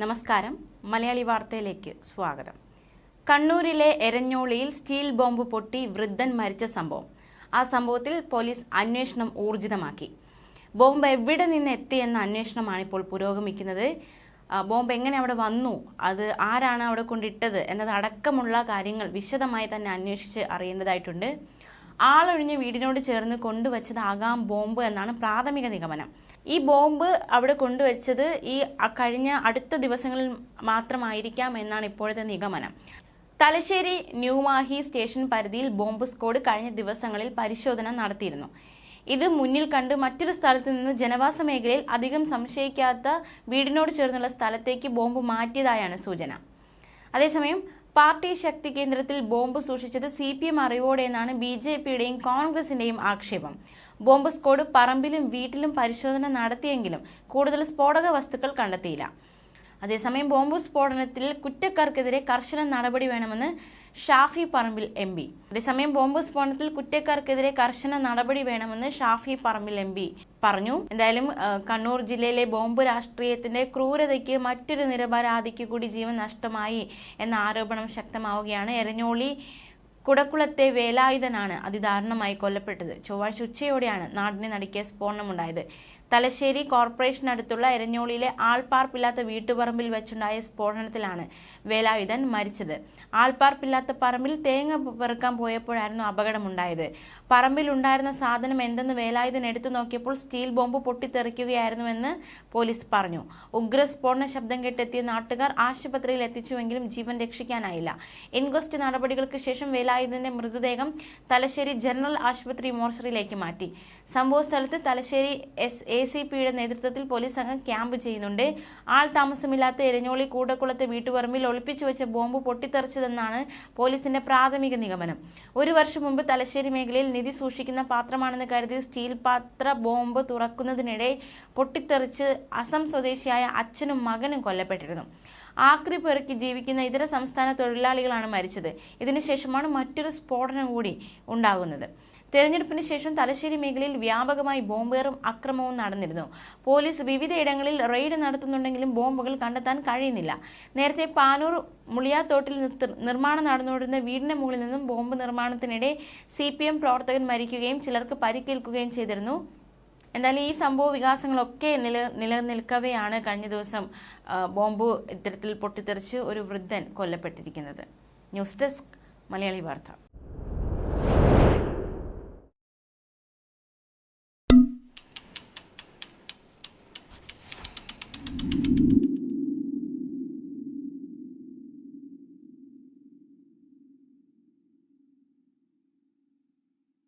നമസ്കാരം, മലയാളി വാർത്തയിലേക്ക് സ്വാഗതം. കണ്ണൂരിലെ എരഞ്ഞോളിയിൽ സ്റ്റീൽ ബോംബ് പൊട്ടി വൃദ്ധൻ മരിച്ച സംഭവം. ആ സംഭവത്തിൽ പോലീസ് അന്വേഷണം ഊർജിതമാക്കി. ബോംബ് എവിടെ നിന്ന് എത്തിയെന്ന അന്വേഷണമാണ് ഇപ്പോൾ പുരോഗമിക്കുന്നത്. ബോംബ് എങ്ങനെ അവിടെ വന്നു, അത് ആരാണ് അവിടെ കൊണ്ടിട്ടത് എന്നതടക്കമുള്ള കാര്യങ്ങൾ വിശദമായി തന്നെ അന്വേഷിച്ച് അറിയേണ്ടതായിട്ടുണ്ട്. ആളൊഴിഞ്ഞ വീടിനോട് ചേർന്ന് കൊണ്ടുവച്ചതാകാം ബോംബ് എന്നാണ് പ്രാഥമിക നിഗമനം. ഈ ബോംബ് അവിടെ കൊണ്ടുവച്ചത് ഈ കഴിഞ്ഞ അടുത്ത ദിവസങ്ങളിൽ മാത്രമായിരിക്കാം എന്നാണ് ഇപ്പോഴത്തെ നിഗമനം. തലശ്ശേരി ന്യൂമാഹി സ്റ്റേഷൻ പരിധിയിൽ ബോംബ് സ്ക്വാഡ് കഴിഞ്ഞ ദിവസങ്ങളിൽ പരിശോധന നടത്തിയിരുന്നു. ഇത് മുന്നിൽ കണ്ട് മറ്റൊരു സ്ഥലത്ത് നിന്ന് ജനവാസ മേഖലയിൽ അധികം സംശയിക്കാത്ത വീടിനോട് ചേർന്നുള്ള സ്ഥലത്തേക്ക് ബോംബ് മാറ്റിയതായാണ് സൂചന. അതേസമയം പാർട്ടി ശക്തി കേന്ദ്രത്തിൽ ബോംബ് സൂക്ഷിച്ചത് CPM അറിവോടെയെന്നാണ് BJPയുടെയും കോൺഗ്രസിന്റെയും ആക്ഷേപം. ബോംബ് സ്ക്വാഡ് പറമ്പിലും വീട്ടിലും പരിശോധന നടത്തിയെങ്കിലും കൂടുതൽ സ്ഫോടക വസ്തുക്കൾ കണ്ടെത്തിയില്ല. അതേസമയം ബോംബ് സ്ഫോടനത്തിൽ കുറ്റക്കാർക്കെതിരെ കർശന നടപടി വേണമെന്ന് ഷാഫി പറമ്പിൽ MP. അതേസമയം ബോംബ് സ്ഫോടനത്തിൽ കുറ്റക്കാർക്കെതിരെ കർശന നടപടി വേണമെന്ന് ഷാഫി പറമ്പിൽ MP പറഞ്ഞു. എന്തായാലും കണ്ണൂർ ജില്ലയിലെ ബോംബ് രാഷ്ട്രീയത്തിന്റെ ക്രൂരതയ്ക്ക് മറ്റൊരു നിരപരാധിക്ക് കൂടി ജീവൻ നഷ്ടമായി എന്ന ആരോപണം ശക്തമാവുകയാണ്. എരഞ്ഞോളി കുടക്കുളത്തെ വേലായുധനാണ് അതിദാരുണമായി കൊല്ലപ്പെട്ടത്. ചൊവ്വാഴ്ച ഉച്ചയോടെയാണ് നാടിനെ നടുക്കിയ സ്ഫോടനമുണ്ടായത്. തലശ്ശേരി കോർപ്പറേഷനടുത്തുള്ള എരഞ്ഞോളിയിലെ ആൾപ്പാർപ്പില്ലാത്ത വീട്ടുപറമ്പിൽ വെച്ചുണ്ടായ സ്ഫോടനത്തിലാണ് വേലായുധൻ മരിച്ചത്. ആൾപ്പാർപ്പില്ലാത്ത പറമ്പിൽ തേങ്ങ പെറുക്കാൻ പോയപ്പോഴായിരുന്നു അപകടമുണ്ടായത്. പറമ്പിൽ ഉണ്ടായിരുന്ന സാധനം എന്തെന്ന് വേലായുധൻ എടുത്തു നോക്കിയപ്പോൾ സ്റ്റീൽ ബോംബ് പൊട്ടിത്തെറിക്കുകയായിരുന്നുവെന്ന് പോലീസ് പറഞ്ഞു. ഉഗ്ര സ്ഫോടന ശബ്ദം കേട്ടെത്തിയ നാട്ടുകാർ ആശുപത്രിയിൽ എത്തിച്ചുവെങ്കിലും ജീവൻ രക്ഷിക്കാനായില്ല. ഇൻക്വസ്റ്റ് നടപടികൾക്ക് ശേഷം വേലായുധന്റെ മൃതദേഹം തലശ്ശേരി ജനറൽ ആശുപത്രി മോർച്ചറിയിലേക്ക് മാറ്റി. സംഭവ സ്ഥലത്ത് തലശ്ശേരി ACPയുടെ നേതൃത്വത്തിൽ പോലീസ് സംഘം ക്യാമ്പ് ചെയ്യുന്നുണ്ട്. ആൾ താമസമില്ലാത്ത എരഞ്ഞോളി കൂടക്കുളത്തെ വീട്ടുപറമ്പിൽ ഒളിപ്പിച്ചു വെച്ച ബോംബ് പൊട്ടിത്തെറിച്ചതെന്നാണ് പോലീസിന്റെ പ്രാഥമിക നിഗമനം. ഒരു വർഷം മുമ്പ് തലശ്ശേരി മേഖലയിൽ നിധി സൂക്ഷിക്കുന്ന പാത്രമാണെന്ന് കരുതി സ്റ്റീൽ പാത്ര ബോംബ് തുറക്കുന്നതിനിടെ പൊട്ടിത്തെറിച്ച് അസം സ്വദേശിയായ അച്ഛനും മകനും കൊല്ലപ്പെട്ടിരുന്നു. ആക്രി പെറുക്കി ജീവിക്കുന്ന ഇതര സംസ്ഥാന തൊഴിലാളികളാണ് മരിച്ചത്. ഇതിനുശേഷമാണ് മറ്റൊരു സ്ഫോടനം കൂടി ഉണ്ടാകുന്നത്. തെരഞ്ഞെടുപ്പിന് ശേഷം തലശ്ശേരി മേഖലയിൽ വ്യാപകമായി ബോംബേറും അക്രമവും നടന്നിരുന്നു. പോലീസ് വിവിധയിടങ്ങളിൽ റെയ്ഡ് നടത്തുന്നുണ്ടെങ്കിലും ബോംബുകൾ കണ്ടെത്താൻ കഴിയുന്നില്ല. നേരത്തെ പാനൂർ മുളിയാത്തോട്ടിൽ നിർമ്മാണം നടന്നുകൊണ്ടിരുന്ന വീടിന് മുകളിൽ നിന്നും ബോംബ് നിർമ്മാണത്തിനിടെ CPM പ്രവർത്തകൻ മരിക്കുകയും ചിലർക്ക് പരിക്കേൽക്കുകയും ചെയ്തിരുന്നു. എന്തായാലും ഈ സംഭവ വികാസങ്ങളൊക്കെ നിലനിൽക്കവെയാണ് കഴിഞ്ഞ ദിവസം ബോംബ് ഇത്തരത്തിൽ പൊട്ടിത്തെറിച്ച് ഒരു വൃദ്ധൻ കൊല്ലപ്പെട്ടിരിക്കുന്നത്. ന്യൂസ് ഡെസ്ക്, മലയാളി വാർത്ത.